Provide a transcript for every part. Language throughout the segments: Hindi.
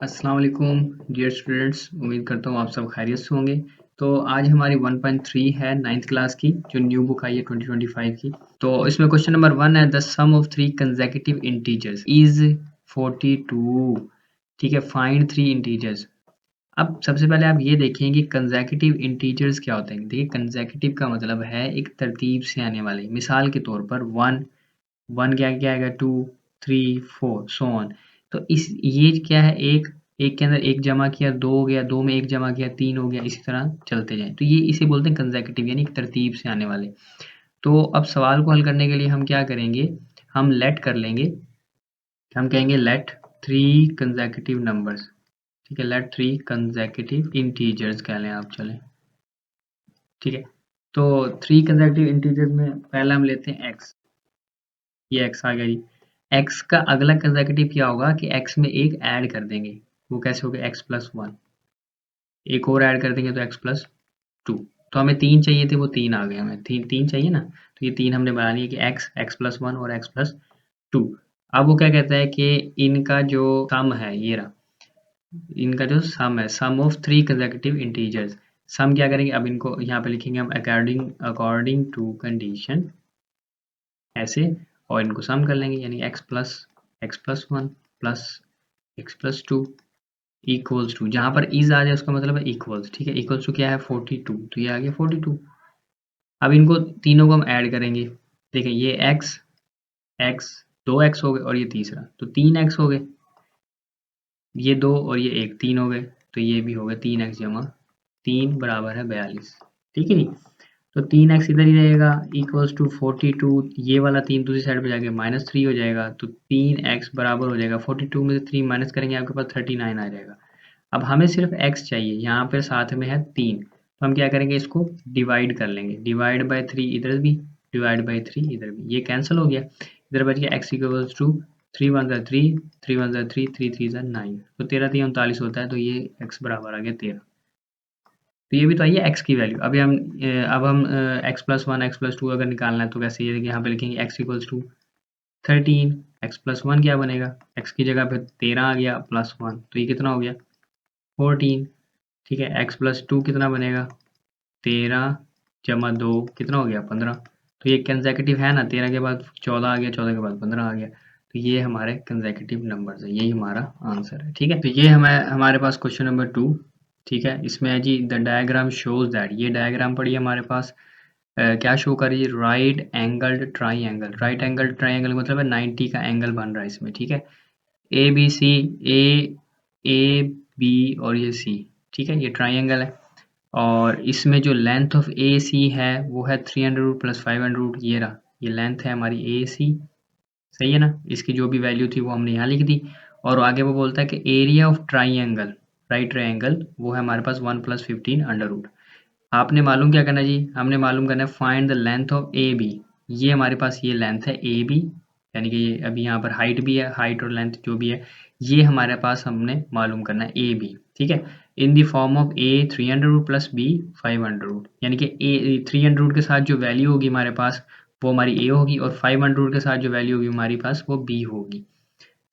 अस्सलाम वालेकुम डियर स्टूडेंट्स, उम्मीद करता हूँ आप सब खैरियत से होंगे। तो आज हमारी 1.3 है 9th क्लास की, जो न्यू बुक आई है 2025 की। तो इसमें क्वेश्चन नंबर 1 है, the sum of 3 consecutive integers is 42। ठीक है, फाइंड 3 इंटीजर्स। अब सबसे पहले आप ये देखें कि कंसेक्यूटिव इंटीजर्स क्या होते हैं। देखिए, कंसेक्यूटिव का मतलब है एक तरतीब से आने वाले। मिसाल के तौर पर 1 1 क्या आएगा, 2 3 4 सो ऑन। तो इस ये क्या है, एक एक के अंदर एक जमा किया, 2 हो गया, 2 में एक जमा किया, 3 हो गया, इसी तरह चलते जाएं। तो ये इसे बोलते हैं कंसेक्यूटिव, यानी एक तरतीब से आने वाले। तो अब सवाल को हल करने के लिए हम क्या करेंगे, हम लेट कर लेंगे। हम कहेंगे लेट 3 कंसेक्यूटिव नंबर्स। ठीक है, लेट 3 कंसेक्यूटिव इंटीजर्स कह लें आप, चलें। ठीक है, तो 3 कंसेक्यूटिव इंटीजर्स में पहला हम लेते हैं एक्स। ये एक्स आ गया जी। एक्स का अगला कंसेक्यूटिव क्या होगा कि एक्स में एक ऐड कर देंगे। वो कैसे हो गया, एक्स प्लस वन। एक और ऐड कर देंगे तो एक्स प्लस टू। तो हमें 3 चाहिए थे, वो 3 आ गए। हमें 3 चाहिए ना, तो ये 3 हमने बना लिए कि एक्स एक्स प्लस वन और एक्स प्लस टू। अब वो क्या कहता है कि इनका जो सम है, ये रहा, इनका जो सम है, सम ऑफ 3 कंसेक्यूटिव इंटीजर्स। सम क्या करेंगे, अब इनको यहाँ पे लिखेंगे हम अकॉर्डिंग अकॉर्डिंग टू कंडीशन, ऐसे। और इनको सम कर लेंगे, यानी x plus one plus x plus two equals two, जहां पर इज आ जाए उसका मतलब है इक्वल्स। ठीक है, इक्वल्स टू क्या है, 42। तो ये आ गया 42। अब इनको तीनों को हम ऐड करेंगे। देखिए, ये एक्स एक्स, 2 एक्स हो गए, और ये तीसरा तो 3 एक्स हो गए। ये 2 और ये 1, 3 हो गए। तो ये भी हो गए 3 एक्स जमा 3 बराबर है 42। ठीक है जी। तो 3 एक्स इधर ही रहेगा, इक्वल्स टू 42। ये वाला 3 दूसरी साइड पे जाके -3 हो जाएगा। तो 3 एक्स बराबर हो जाएगा 42 में से 3 माइनस करेंगे, आपके पास 39 आ जाएगा। अब हमें सिर्फ एक्स चाहिए, यहाँ पर साथ में है 3। तो हम क्या करेंगे, इसको डिवाइड कर लेंगे। डिवाइड बाई 3 इधर भी, डिवाइड बाई 3 इधर भी, ये कैंसिल हो गया। इधर बच गया एक्स इक्वल्स टू 3 वन ज़ा 3, 3 वन ज़ा 3, 3 3 ज़ा 9। तो 13 3 39 होता है। तो ये एक्स बराबर आ गया 13। तो ये भी तो आई है एक्स की वैल्यू। अब हम x plus one x plus two अगर निकालना है तो कैसे, ये यहाँ पे लिखेंगे x equals to 13। X plus one क्या बनेगा, एक्स की जगह पे 13 आ गया प्लस वन, तो ये कितना हो गया 14। ठीक है, एक्स प्लस टू कितना बनेगा, 13 जमा 2 कितना हो गया 15। तो ये कंसेक्यूटिव है ना, 13 के बाद 14 आ गया, 14 के बाद 15 आ गया। तो ये हमारे कंसेक्यूटिव नंबर्स है, यही हमारा आंसर है। ठीक है, तो ये हमारे पास क्वेश्चन नंबर 2। ठीक है, इसमें है जी, द डायग्राम शोज दैट। ये डायग्राम पढ़िए हमारे पास। क्या शो कर रही है, right angled triangle. Right angle triangle मतलब है 90 का एंगल बन रहा है इसमें। ठीक है, A B C, A B और ये सी। ठीक है, ये ट्राइंगल है। और इसमें जो लेंथ ऑफ ए सी है वो है 300 प्लस 500। ये रहा, ये लेंथ है हमारी ए सी। सही है ना, इसकी जो भी वैल्यू थी वो हमने यहाँ लिख दी। और आगे वो बोलता है कि area of triangle, right triangle, वो है हमारे पास 1 प्लस 15 अंडर रूट। आपने मालूम क्या करना है जी, हमने मालूम करना है find the length of A B. ये हमारे पास ये लेंथ है ए बी, यानी कि ये अभी यहाँ पर हाइट भी है, हाइट और लेंथ जो भी है ये हमारे पास हमने मालूम करना है ए बी। ठीक है, in the form of A 300 plus B 500। यानी कि ए 300 के साथ जो वैल्यू होगी हमारे पास वो हमारी ए होगी, और 500 के साथ जो वैल्यू होगी हमारे पास वो बी होगी।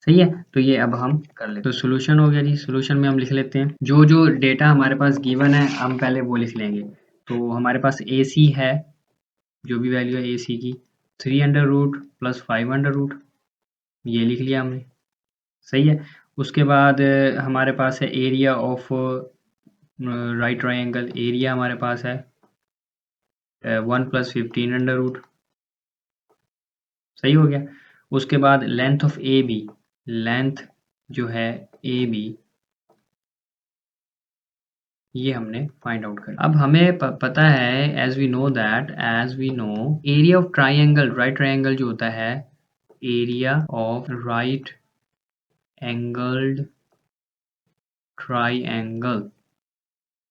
सही है, तो ये अब हम कर लेते हैं। तो सोल्यूशन हो गया जी। सोल्यूशन में हम लिख लेते हैं जो जो डेटा हमारे पास गिवन है, हम पहले वो लिख लेंगे। तो हमारे पास ए सी है, जो भी वैल्यू है ए सी की 300 प्लस 500, ये लिख लिया हमने। सही है, उसके बाद हमारे पास है area of right triangle. Area हमारे पास है 1 प्लस 1500। सही हो गया। उसके बाद length of A B, length जो है ए बी, ये हमने फाइंड आउट कर। अब हमें पता है, as we know area of triangle, right triangle जो होता है, area of right angled triangle,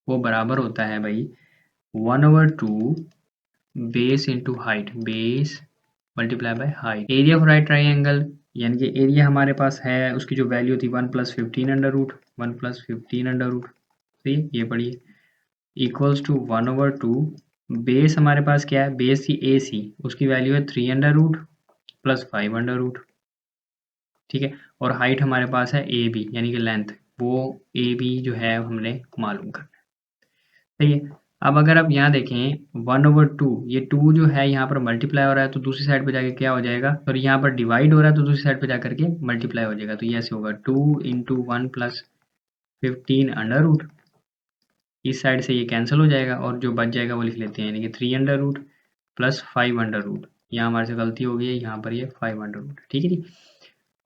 वो बराबर होता है भाई 1/2 base into height, base multiply by height. Area of right triangle, यानी कि एरिया हमारे पास है, उसकी जो वैल्यू थी 1 plus 15 under root, 1 plus 15 under root. सही है, ये पढ़िए, इक्वल्स टू 1/2। बेस हमारे पास क्या है, बेस थी ए सी, उसकी वैल्यू है 3 under root plus 5 under root. ठीक है, और हाइट हमारे पास है ए बी, यानी कि लेंथ, वो ए बी जो है हमने मालूम करना है। सही है। अब अगर आप यहाँ देखें 1/2, ये 2 जो है यहाँ पर मल्टीप्लाई हो रहा है तो दूसरी साइड पे जाके क्या हो जाएगा, और यहाँ पर डिवाइड हो रहा है तो दूसरी साइड पे जाकर के मल्टीप्लाई हो जाएगा। तो ये ऐसे होगा 2 इंटू 1 प्लस 15 अंडर रूट, इस साइड से ये कैंसिल हो जाएगा और जो बच जाएगा वो लिख लेते हैं, यानी कि 3 under root plus 5 under root. यहाँ हमारे से गलती हो गई है, यहाँ पर ये 5 अंडर रूट, ठीक है जी।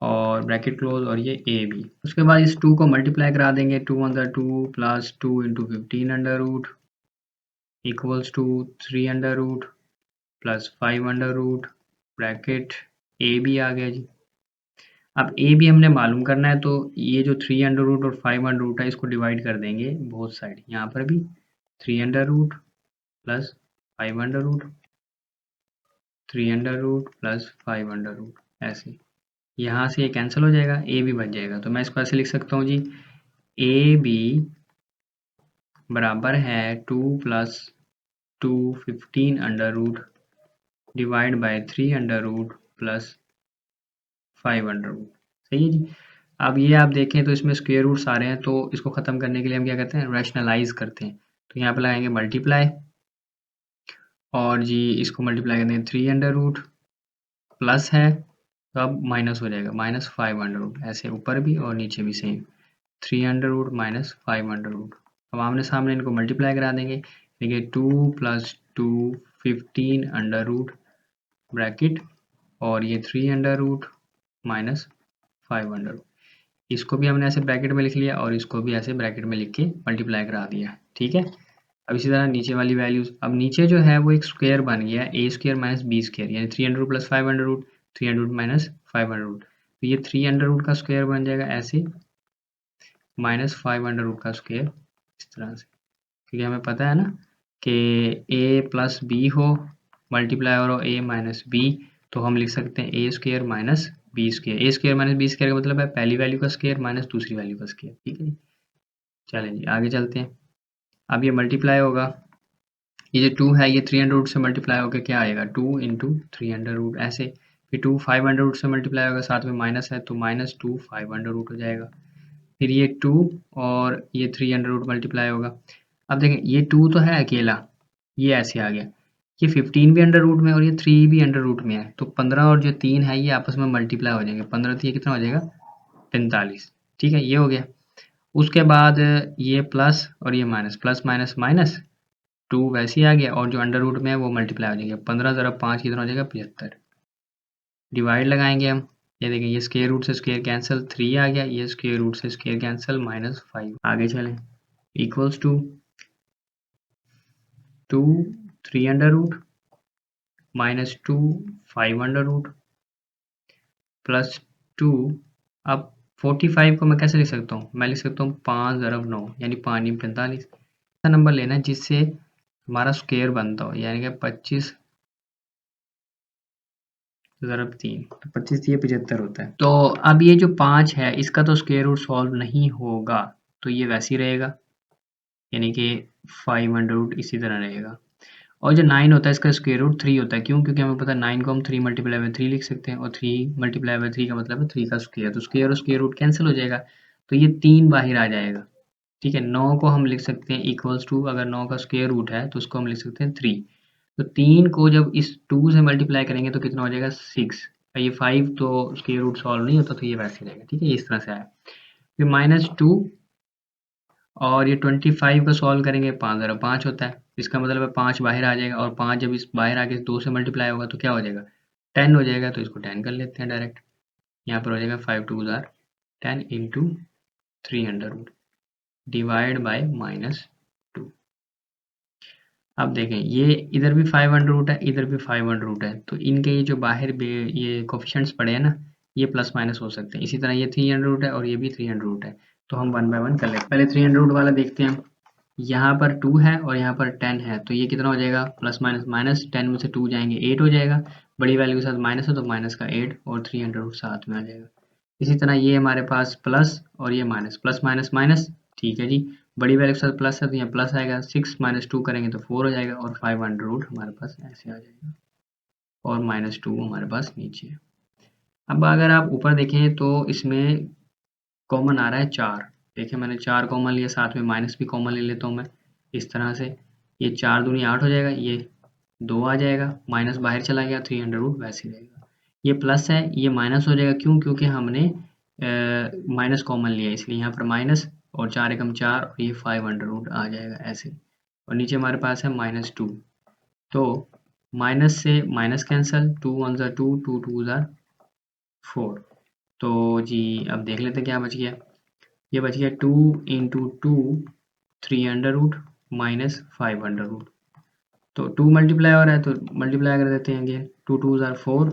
और ब्रैकेट क्लोज और ये ए बी। उसके बाद इस 2 को मल्टीप्लाई करा देंगे, 2 अंदर 2 plus 2 into 15 under root equals to 3 under root plus 5 under root, bracket A B आ गया जी। अब ए बी हमने मालूम करना है, तो ये जो 3 अंडर रूट और 5 अंडर रूट है इसको डिवाइड कर देंगे बोथ साइड, यहाँ पर भी 3 under root plus 5 under root, 3 under root plus 5 under root, ऐसे यहाँ से ये कैंसिल हो जाएगा, ए बी बच जाएगा। तो मैं इसको ऐसे लिख सकता हूँ जी, ए बी बराबर है 2 plus 2 15 under root divide by 3 under root plus 5 under root. सही है जी। अब ये आप देखें तो इसमें स्क्वायर रूट्स आ रहे हैं, तो इसको ख़त्म करने के लिए हम क्या करते हैं, रैशनलाइज करते हैं। तो यहाँ पर लगाएंगे मल्टीप्लाई और जी इसको मल्टीप्लाई कर देंगे 3 अंडर रूट प्लस है तो अब माइनस हो जाएगा, माइनस 5 अंडर रूट, ऐसे ऊपर भी और नीचे भी same 3 under root minus 5 under root. अब आमने सामने इनको मल्टीप्लाई करा देंगे, देखिए 2 प्लस 2 15 अंडर रूट ब्रैकेट और ये 3 under root minus 5 under root. इसको भी हमने ऐसे ब्रैकेट में लिख लिया और इसको भी ऐसे ब्रैकेट में लिख के मल्टीप्लाई करा दिया, ठीक है। अब इसी तरह नीचे वाली वैल्यूज, अब नीचे जो है वो एक स्क्वायर बन गया, a square minus b square, यानी 3 under root plus 5 under root, 3 under root minus 5 under root. तो ये 3 अंडर रूट का स्क्वायर बन जाएगा ऐसे, माइनस 5 अंडर रूट का स्क्वायर इस तरह से, क्योंकि हमें पता है ना कि ए प्लस बी हो मल्टीप्लाई और ए माइनस बी, तो हम लिख सकते हैं ए स्क्वायर माइनस बी स्क्वायर। ए स्क्वायर माइनस बी स्क्वायर का मतलब है पहली वैल्यू का स्क्वायर माइनस दूसरी वैल्यू का स्क्वायर, ठीक है जी। चलें जी आगे चलते हैं। अब ये मल्टीप्लाई होगा, ये जो 2 है ये 3 अंडर रूट से मल्टीप्लाई होकर क्या आएगा, 2 इंटू 3 अंडर रूट, ऐसे फिर 2 5 अंडर रूट से मल्टीप्लाई होगा, साथ में माइनस है तो माइनस 2 5 अंडर रूट हो जाएगा। फिर ये 2 और ये 3 अंडर रूट मल्टीप्लाई होगा। अब देखें ये 2 तो है अकेला, ये ऐसे आ गया, ये 15 भी अंडर रूट में और ये 3 भी अंडर रूट में है, तो 15 और जो 3 है ये आपस में मल्टीप्लाई हो जाएंगे, 15 तो ये कितना हो जाएगा 45, ठीक है ये हो गया। उसके बाद ये प्लस और ये माइनस, प्लस माइनस माइनस 2 वैसे ही आ गया और जो अंडर रूट में है वो मल्टीप्लाई हो जाएगा, 15 ज़रा 5 कितना हो जाएगा 75। डिवाइड लगाएंगे हम, ये देखें ये स्क्वायर रूट से स्क्वायर कैंसिल 3 आ गया, ये स्क्वायर रूट से स्क्वायर कैंसिल माइनस 5। आगे चलें, equals to 2 3 under root minus 2 5 under root plus 2। अब 45 को मैं कैसे लिख सकता हूँ, मैं लिख सकता हूँ 5 ज़रब 9 यानी 5 × 45। ऐसा नंबर लेना है जिससे हमारा स्क्वायर बनता हो, यानी कि 25 ज़रब 3 तो 25 ये 75 होता है। तो अब ये जो 5 है इसका तो स्क्वायर रूट सॉल्व नहीं होगा, तो ये वैसे ही रहेगा, यानी कि 5 अंडर रूट इसी तरह रहेगा। और जो 9 होता है इसका स्क्वायर रूट 3 होता है, क्यों, क्योंकि हमें पता है 9 को हम 3 मल्टीप्लाई बाय 3 लिख सकते हैं और 3 मल्टीप्लाई बाय 3 का मतलब है 3 का स्क्वायर, तो स्क्वायर और स्क्वायर रूट कैंसिल हो जाएगा, तो ये 3 बाहर आ जाएगा, ठीक है। 9 को हम लिख सकते हैं इक्वल्स टू, अगर 9 का स्क्वायर रूट है तो उसको हम लिख सकते हैं 3, तो 3 को जब इस 2 से मल्टीप्लाई करेंगे तो कितना हो जाएगा 6, ये 5 तो स्क्वायर रूट सॉल्व नहीं होता तो ये वैसे रहेगा, ठीक है ये इस तरह से आया। फिर -2 और ये 25 को सॉल्व करेंगे, 5 ज़रा 5 होता है, इसका मतलब है 5 बाहर आ जाएगा और 5 जब इस बाहर आके 2 से मल्टीप्लाई होगा तो क्या हो जाएगा 10 हो जाएगा, तो इसको 10 कर लेते हैं डायरेक्ट। यहाँ पर हो जाएगा 5 2 ज़ार 10 into 3 under root divide by -2। अब देखें ये इधर भी 5 अंडर रूट है, इधर भी 5 अंडर रूट है, तो इनके ये जो बाहर ये कोफिशिएंट्स पड़े हैं ना, ये प्लस माइनस हो सकते हैं। इसी तरह ये 3 अंडर रूट है और ये भी 3 अंडर रूट है, तो हम 1 बाय 1 कर लेते हैं। पहले 3 अंडर रूट वाला देखते हैं, यहाँ पर 2 है और यहाँ पर 10 है, तो ये कितना हो जाएगा प्लस माइनस माइनस 10 में से 2 जाएंगे 8 हो जाएगा, बड़ी वैल्यू के साथ माइनस है तो माइनस का 8 और 3 अंडर रूट साथ में आ जाएगा। इसी तरह ये हमारे पास प्लस और ये माइनस, प्लस माइनस माइनस, ठीक है जी, बड़ी वैल्यू के साथ प्लस है तो यहाँ प्लस आएगा, 6 - 2 करेंगे तो 4 हो जाएगा और 5 अंडर रूट हमारे पास ऐसे आ जाएगा और -2 हमारे पास नीचे है। अब अगर आप ऊपर देखें तो इसमें कॉमन आ रहा है 4, देखिए मैंने 4 कॉमन लिया, साथ में माइनस भी कॉमन ले लेता हूँ मैं इस तरह से। ये 4 दूनी 8 हो जाएगा, ये 2 आ जाएगा, माइनस बाहर चला गया, 300 वैसे ही रहेगा। ये प्लस है, ये माइनस हो जाएगा, क्यों? क्योंकि हमने माइनस कॉमन लिया इसलिए यहाँ पर माइनस, और 4 एकम 4 और ये 500 आ जाएगा ऐसे। और नीचे हमारे पास है -2, तो माइनस से माइनस कैंसिल, 2 1 ज़ा 2, 2 2 ज़ा 4। तो जी अब देख लेते हैं क्या बच गया। ये बच गया 2 इंटू 2 300 माइनस 500। तो 2 मल्टीप्लाई हो रहा है तो मल्टीप्लाई कर देते हैं, ये 2 2 ज़ार 4,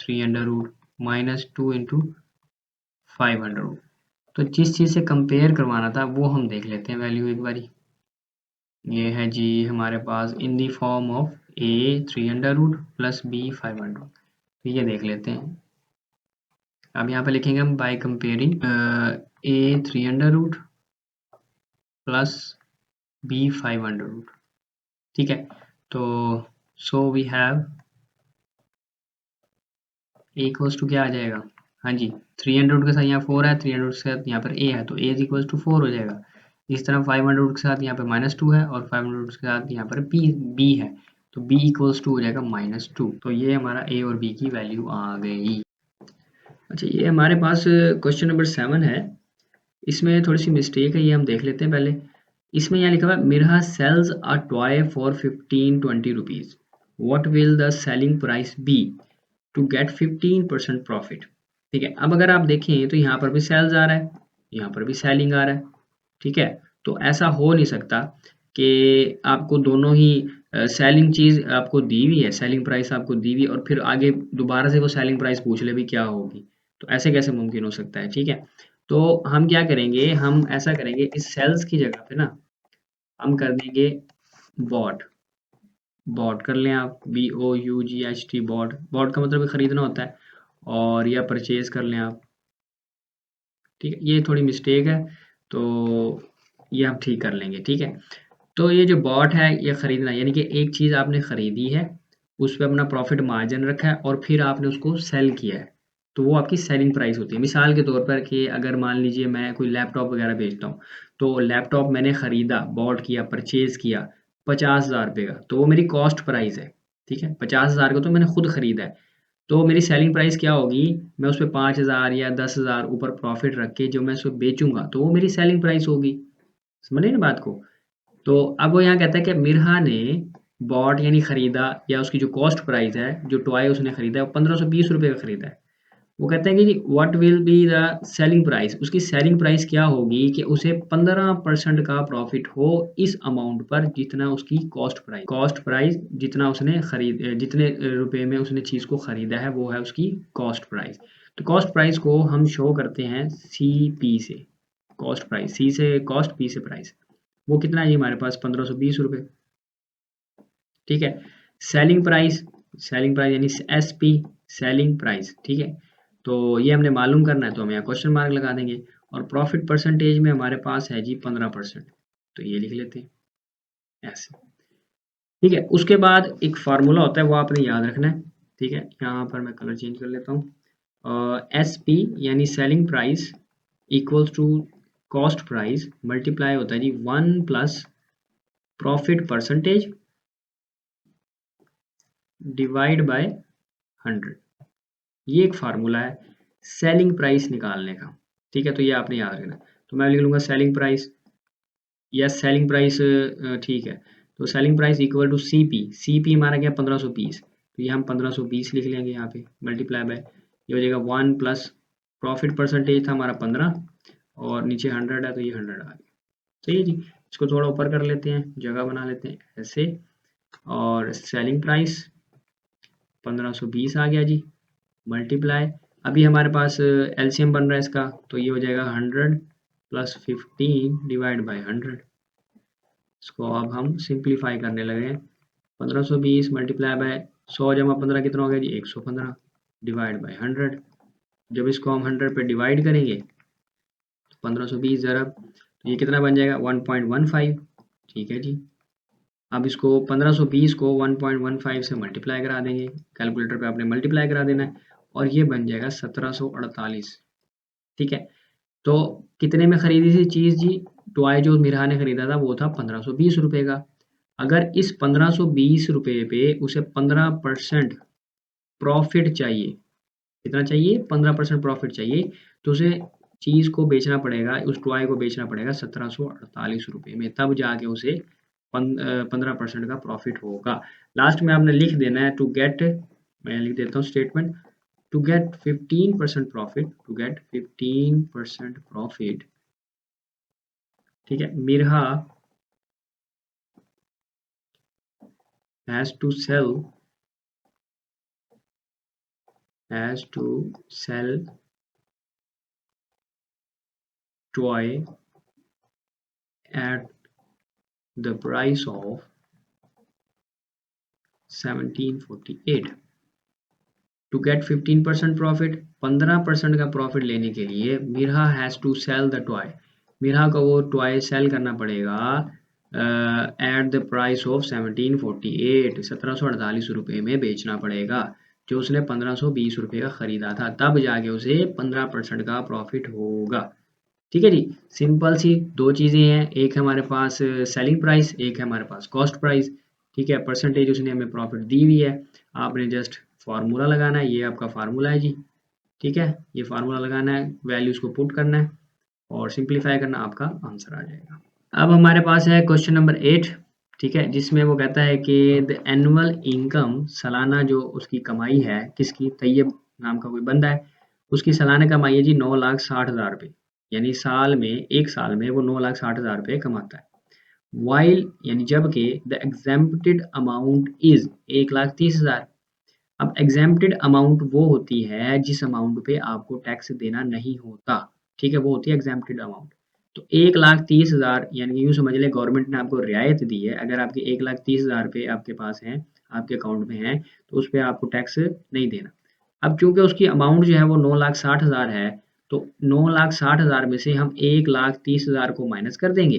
300 माइनस 2 इंटू 500। तो जिस चीज़ से कंपेयर करवाना था वो हम देख लेते हैं वैल्यू एक बारी। ये है जी हमारे पास in the form of A 300 plus B 500। तो ये देख लेते हैं। अब यहाँ पे लिखेंगे हम by comparing a 300 plus B 500। ठीक है, तो so we have a equals to क्या आ जाएगा? हाँ जी, 300 के साथ यहाँ 4 है, 300 के साथ यहाँ पर ए है, तो ए इज इक्वल्स टू 4 हो जाएगा। इस तरह 500 के साथ यहाँ पर -2 है और 500 के साथ यहाँ पर बी है, तो बी इक्वल्स टू हो जाएगा -2। तो ये हमारा ए और बी की वैल्यू आ गई। अच्छा, ये हमारे पास क्वेश्चन नंबर 7 है। इसमें थोड़ी सी मिस्टेक है, ये हम देख लेते हैं पहले। इसमें यहाँ लिखा हुआ है Mirha sells a toy for 15-20 rupees, what will the selling price be to get 15% profit. ठीक है, अब अगर आप देखें तो यहाँ पर भी सेल्स आ रहा है, यहाँ पर भी सेलिंग आ रहा है। ठीक है, तो ऐसा हो नहीं सकता कि आपको दोनों ही सेलिंग चीज आपको दी हुई है, सेलिंग प्राइस आपको दी हुई है और फिर आगे दोबारा से वो सेलिंग प्राइस पूछ ले भी क्या होगी, तो ऐसे कैसे मुमकिन हो सकता है। ठीक है, तो हम क्या करेंगे, हम ऐसा करेंगे इस सेल्स की जगह पे ना हम कर देंगे बॉट। बॉट कर लें आप, BOUGHT, बॉट। बॉट का मतलब खरीदना होता है, और या परचेज कर लें आप। ठीक है, ये थोड़ी मिस्टेक है तो ये हम ठीक कर लेंगे। ठीक है, तो ये जो बॉट है ये खरीदना, यानी कि एक चीज़ आपने खरीदी है, उस पे अपना प्रॉफिट मार्जिन रखा है और फिर आपने उसको सेल किया है, तो वो आपकी सेलिंग प्राइस होती है। मिसाल के तौर पर कि अगर मान लीजिए मैं कोई लैपटॉप वगैरह बेचता हूँ, तो लैपटॉप मैंने खरीदा, बॉट किया, परचेज किया 50,000 रुपये का, तो वो मेरी कॉस्ट प्राइस है। ठीक है, 50,000 का तो मैंने खुद खरीदा है, तो मेरी सेलिंग प्राइस क्या होगी, मैं उस पे 5,000 या 10,000 ऊपर प्रॉफिट रख के जो मैं उसको बेचूंगा, तो वो मेरी सेलिंग प्राइस होगी। समझ रहे ना बात को? तो अब वो यहाँ कहता है कि मिरहा ने बॉट यानी खरीदा, या उसकी जो कॉस्ट प्राइस है, जो टॉय उसने खरीदा है वो 1520 रुपये का खरीदा है। वो कहते हैं कि what will be the selling price, उसकी सेलिंग प्राइस क्या होगी कि उसे 15% का प्रॉफिट हो इस अमाउंट पर जितना उसकी कॉस्ट प्राइस जितना उसने जितने रुपए में उसने चीज़ को खरीदा है वो है उसकी कॉस्ट प्राइस। तो कॉस्ट प्राइस को हम शो करते हैं CP से। कॉस्ट प्राइस C से कॉस्ट, P से प्राइस। वो कितना है जी हमारे पास? 1520 रुपये। ठीक है, सेलिंग प्राइस यानी SP, सेलिंग प्राइस। ठीक है, तो ये हमने मालूम करना है, तो हम यहाँ क्वेश्चन मार्क लगा देंगे। और प्रॉफिट परसेंटेज में हमारे पास है जी 15%, तो ये लिख लेते हैं ऐसे। ठीक है, उसके बाद एक फार्मूला होता है वो आपने याद रखना है। ठीक है, यहाँ पर मैं कलर चेंज कर लेता हूँ। SP यानी selling price equals to cost price multiply होता है जी 1 plus profit percentage divide by 100। ये एक फार्मूला है सेलिंग प्राइस निकालने का। ठीक है, तो ये आपने याद रखना। तो मैं लिख लूंगा सेलिंग प्राइस, या सेलिंग प्राइस, ठीक है, तो selling price equal to CP हमारा क्या 1520, तो ये हम 1520 लिख लेंगे यहाँ पे, मल्टीप्लाई बाय ये हो जाएगा 1 प्लस प्रॉफिट परसेंटेज था हमारा 15 और नीचे 100 है तो ये 100 आ गया। सही है जी, इसको थोड़ा ऊपर कर लेते हैं, जगह बना लेते हैं ऐसे, और सेलिंग प्राइस 1520 आ गया जी, मल्टीप्लाई, अभी हमारे पास LCM बन रहा है इसका, तो ये हो जाएगा 100 प्लस 15 डिवाइड बाई 100। इसको अब हम सिंप्लीफाई करने लगे हैं। 1520 मल्टीप्लाई बाय 100 जमा 15 कितना हो गया जी? 115 डिवाइड बाई 100। जब इसको हम 100 पे डिवाइड करेंगे तो 1520 ज़रब, तो ये कितना बन जाएगा? 1.15। ठीक है जी, अब इसको 1520 को 1.15 से मल्टीप्लाई करा देंगे, कैलकुलेटर पे आपने मल्टीप्लाई करा देना है, और ये बन जाएगा 1748। ठीक है, तो कितने में खरीदी थी चीज़ जी? टॉय जो मिरहा ने खरीदा था वो था 1520 रुपए का। अगर इस 1520 रुपए पे उसे 15% प्रॉफिट चाहिए, कितना चाहिए? 15% प्रॉफिट चाहिए, तो उसे चीज़ को बेचना पड़ेगा, उस टॉय को बेचना पड़ेगा 1748 रुपए में, तब जाके उसे 15% का प्रॉफिट होगा। लास्ट में आपने लिख देना है टू गेट, मैं लिख देता हूँ statement, to get 15% profit, to get 15% profit, ठीक है, Mirha has to sell toy at the price of 1748 to get 15% profit. 15% का प्रॉफिट लेने के लिए Mirha has to sell the toy, Mirha को वो टॉय सेल करना पड़ेगा एट द प्राइस ऑफ 1748, 1748 रुपये में बेचना पड़ेगा, जो उसने 1520 रुपये का खरीदा था, तब जाके उसे 15% का प्रॉफिट होगा। ठीक है जी, सिंपल सी दो चीज़ें हैं, एक है हमारे पास सेलिंग प्राइस, एक है हमारे पास कॉस्ट प्राइस। ठीक है, परसेंटेज उसने हमें प्रॉफिट दी हुई है, आपने जस्ट फार्मूला लगाना है, ये आपका फार्मूला है जी। ठीक है, ये फार्मूला लगाना है, वैल्यूज़ को पुट करना है और सिंप्लीफाई करना, आपका आंसर आ जाएगा। अब हमारे पास है क्वेश्चन नंबर 8, ठीक है, जिसमें वो कहता है कि द एनुअल इनकम, सालाना जो उसकी कमाई है, किसकी? तैयब नाम का कोई बंदा है, उसकी सालाना कमाई है जी 9,60,000 रुपये, यानी साल में, एक साल में वो 9,60,000 रुपये कमाता है। वाइल, यानी जबकि द एग्जेम्प्टेड अमाउंट इज 1,30,000। अब एग्जेम्प्टेड अमाउंट वो होती है जिस अमाउंट पे आपको टैक्स देना नहीं होता, ठीक है, वो होती है एग्जेम्प्टेड अमाउंट। तो 1,30,000 यानी यूँ समझ लें गवर्नमेंट ने आपको रियायत दी है, अगर आपके 1,30,000 रुपये आपके पास हैं, आपके अकाउंट में हैं, तो उस पे आपको टैक्स नहीं देना। अब चूँकि उसकी अमाउंट जो है वो 9,60,000 है, तो 9,60,000 में से हम 1,30,000 को माइनस कर देंगे,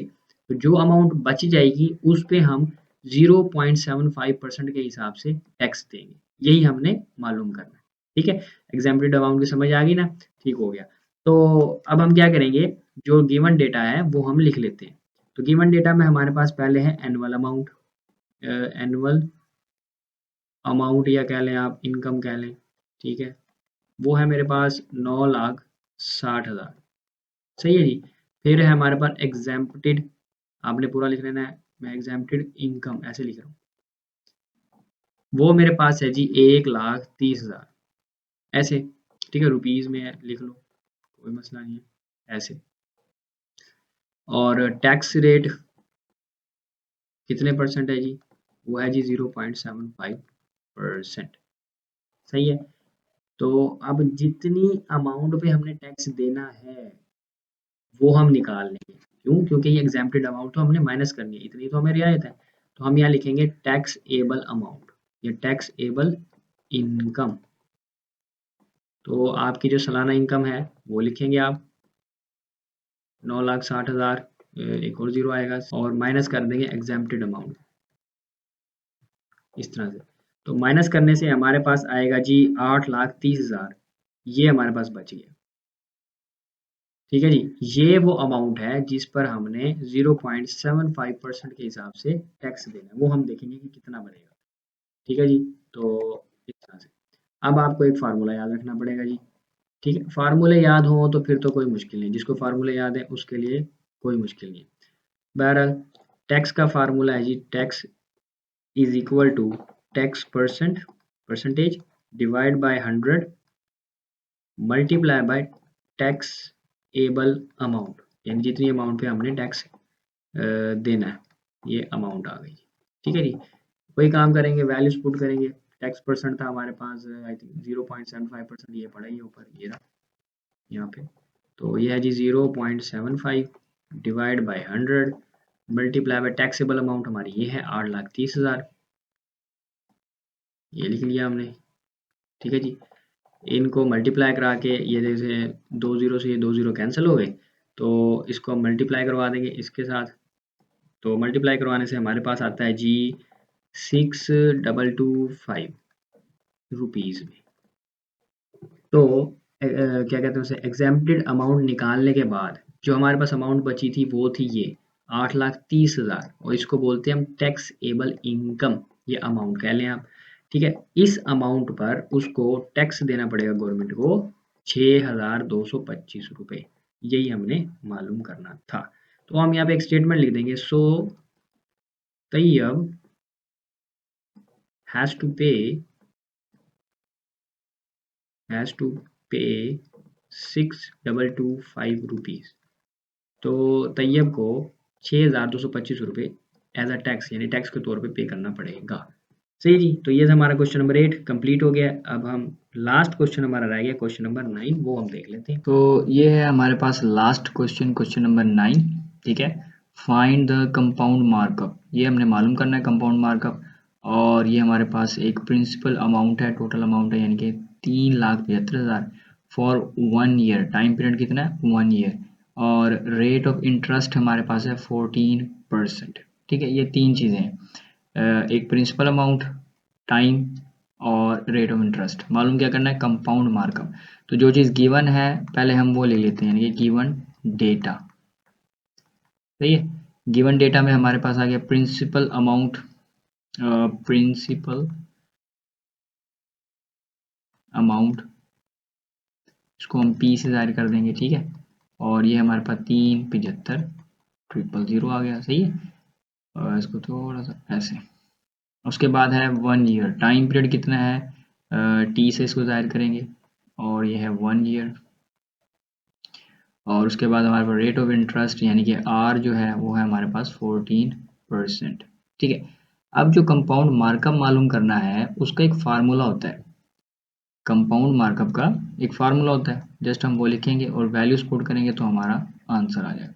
तो जो अमाउंट बच जाएगी उस पे हम 0.75% के हिसाब से टैक्स देंगे। यही हमने मालूम करना है। ठीक है, एग्जेम्प्टेड अमाउंट की समझ आ गई ना? ठीक हो गया। तो अब हम क्या करेंगे, जो गिवन डेटा है वो हम लिख लेते हैं। तो गिवन डेटा में हमारे पास पहले है एनुअल अमाउंट, एनुअल अमाउंट या कह लें आप इनकम कह लें, ठीक है, वो है मेरे पास 9,60,000। सही है जी। फिर है हमारे पास एग्जेम्प्टेड, आपने पूरा लिख लेना है, मैं एग्जेम्प्टेड इनकम ऐसे लिख रहा हूँ, वो मेरे पास है जी 1,30,000 ऐसे। ठीक है, रुपीज़ में है, लिख लो, कोई मसला नहीं है ऐसे। और टैक्स रेट कितने परसेंट है जी? वो है जी 0.75%। सही है। तो अब जितनी अमाउंट पे हमने टैक्स देना है वो हम निकाल लेंगे। क्यों? क्योंकि ये एग्जेम्प्टेड अमाउंट तो हमने माइनस करनी है, इतनी तो हमें रियायत है। तो हम यहाँ लिखेंगे टैक्स एबल अमाउंट, या टैक्स एबल इनकम। तो आपकी जो सालाना इनकम है वो लिखेंगे आप 9,60,000, एक और जीरो आएगा, और माइनस कर देंगे एग्जेम्प्टेड अमाउंट इस तरह से। तो माइनस करने से हमारे पास आएगा जी 8,30,000, ये हमारे पास बच गया। ठीक है जी, ये वो अमाउंट है जिस पर हमने 0.75% के हिसाब से टैक्स देना है, वो हम देखेंगे कि कितना बनेगा। ठीक है जी, तो इस तरह से। अब आपको एक फार्मूला याद रखना पड़ेगा जी। ठीक है, फार्मूले याद हो तो फिर तो कोई मुश्किल नहीं, जिसको फार्मूले याद है उसके लिए कोई मुश्किल नहीं है। बहरहाल टैक्स का फार्मूला है जी, tax is equal to tax percentage divide by 100 multiply by taxable amount, यानी जितनी अमाउंट पे हमने टैक्स देना है, ये अमाउंट आ गई। ठीक है जी, वही काम करेंगे, वैल्यूज पुट करेंगे। टैक्स परसेंट था हमारे पास आई थिंक 0.75%, ये पड़ा ही ऊपर, ये रहा यहाँ पे। तो ये है जी 0.75 divide by 100 multiply bye taxable amount, हमारी ये है 8,30,000, ये लिख लिया हमने। ठीक है जी, इनको मल्टीप्लाई करा के, ये जैसे 2 जीरो से ये 2 जीरो कैंसिल हो गए, तो इसको हम मल्टीप्लाई करवा देंगे इसके साथ। तो मल्टीप्लाई करवाने से हमारे पास आता है जी 6,225 रुपीज़ में। तो क्या कहते हैं उसे, एग्जेम्प्टेड अमाउंट निकालने के बाद जो हमारे पास अमाउंट बची थी वो थी ये 8,30,000, और इसको बोलते हैं हम टैक्स एबल इनकम, ये अमाउंट कह लें आप। ठीक है, इस अमाउंट पर उसको टैक्स देना पड़ेगा गवर्नमेंट को 6,225 रुपये, यही हमने मालूम करना था। तो हम यहाँ पे एक स्टेटमेंट लिख देंगे, सो तैयब हैज़ टू पे ₹6,225। तो तैयब को 6,225 रुपये एज अ टैक्स, यानी टैक्स के तौर पे पे करना पड़ेगा। सही जी, तो ये था हमारा क्वेश्चन नंबर 8 कंप्लीट हो गया। अब हम लास्ट क्वेश्चन हमारा रह गया क्वेश्चन नंबर 9, वो हम देख लेते हैं। तो ये है हमारे पास लास्ट क्वेश्चन, क्वेश्चन नंबर 9। ठीक है, फाइंड द कंपाउंड मार्कअप, ये हमने मालूम करना है कंपाउंड मार्कअप। और ये हमारे पास एक प्रिंसिपल अमाउंट है, टोटल अमाउंट है यानी कि 3,75,000 फॉर 1 ईयर, टाइम पीरियड कितना है 1 ईयर, और रेट ऑफ इंटरेस्ट हमारे पास है 14%। ठीक है, ये तीन चीज़ें हैं, एक प्रिंसिपल अमाउंट, टाइम और रेट ऑफ इंटरेस्ट। मालूम क्या करना है, कंपाउंड मार्कअप। तो जो चीज़ गिवन है पहले हम वो ले लेते हैं, यानी कि गिवन डेटा। सही है, गिवन डेटा में हमारे पास आ गया प्रिंसिपल अमाउंट, प्रिंसिपल अमाउंट, इसको हम पी से जाहिर कर देंगे। ठीक है, और ये हमारे पास 3,75,000 आ गया। सही है, और इसको थोड़ा सा ऐसे। उसके बाद है 1 ईयर, टाइम पीरियड कितना है, टी से इसको जाहिर करेंगे, और ये है 1 ईयर। और उसके बाद हमारे पास रेट ऑफ इंटरेस्ट यानी कि आर जो है वो है हमारे पास 14%। ठीक है, अब जो कंपाउंड मार्कअप मालूम करना है उसका एक फार्मूला होता है, कंपाउंड मार्कअप का एक फार्मूला होता है, जस्ट हम वो लिखेंगे और वैल्यूज पुट करेंगे तो हमारा आंसर आ जाएगा।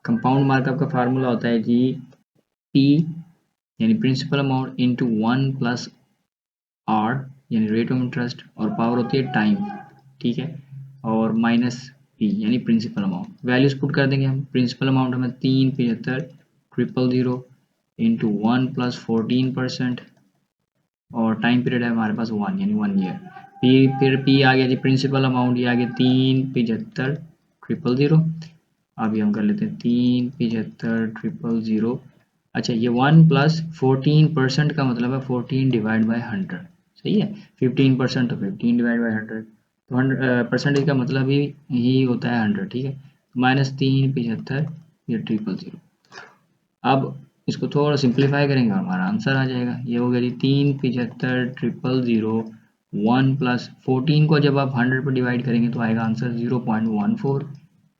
कंपाउंड मार्कअप का फार्मूला होता है जी पी यानी principal amount into 1 plus R यानी रेट ऑफ इंटरेस्ट, और पावर होती है टाइम। ठीक है, और माइनस पी यानी प्रिंसिपल अमाउंट। वैल्यूज पुट कर देंगे हम, प्रिंसिपल अमाउंट हमें 3,75,000 इंटू 1 प्लस 14%, और टाइम पीरियड है हमारे पास 1 यानी 1 ईयर। पी, फिर पी आ गया जी प्रिंसिपल अमाउंट, ये आ गया 3,75,000। अभी हम कर लेते हैं 3,75,000। अच्छा, ये 1 प्लस 14% का मतलब है 14 डिवाइड बाई 100। सही है, 15% तो 15 डिवाइड बाई 100, तो 100 परसेंटेज का मतलब ही होता है 100। ठीक है, माइनस 3,75,000 ये 000। अब इसको थोड़ा सिंप्लीफाई करेंगे और हमारा आंसर आ जाएगा। ये हो गया जी 3,75,000 1 प्लस 14 को जब आप 100 पर डिवाइड करेंगे तो आएगा आंसर 0.14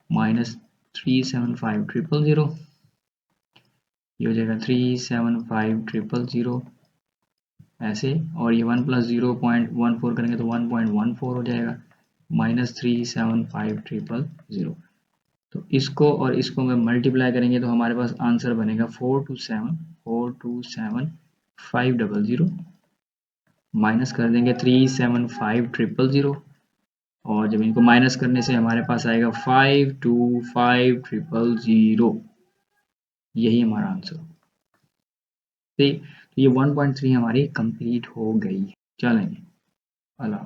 माइनस 375,000। ये हो जाएगा 375,000 ऐसे, और ये 1 प्लस 0.14 करेंगे तो 1.14 हो जाएगा माइनस 375,000। तो इसको और इसको में मल्टीप्लाई करेंगे तो हमारे पास आंसर बनेगा 427,500 माइनस कर देंगे 375,000, और जब इनको माइनस करने से हमारे पास आएगा 525,000। यही हमारा आंसर। ठीक, तो ये 1.3 हमारी कंप्लीट हो गई। चलेंगे, अल्लाह।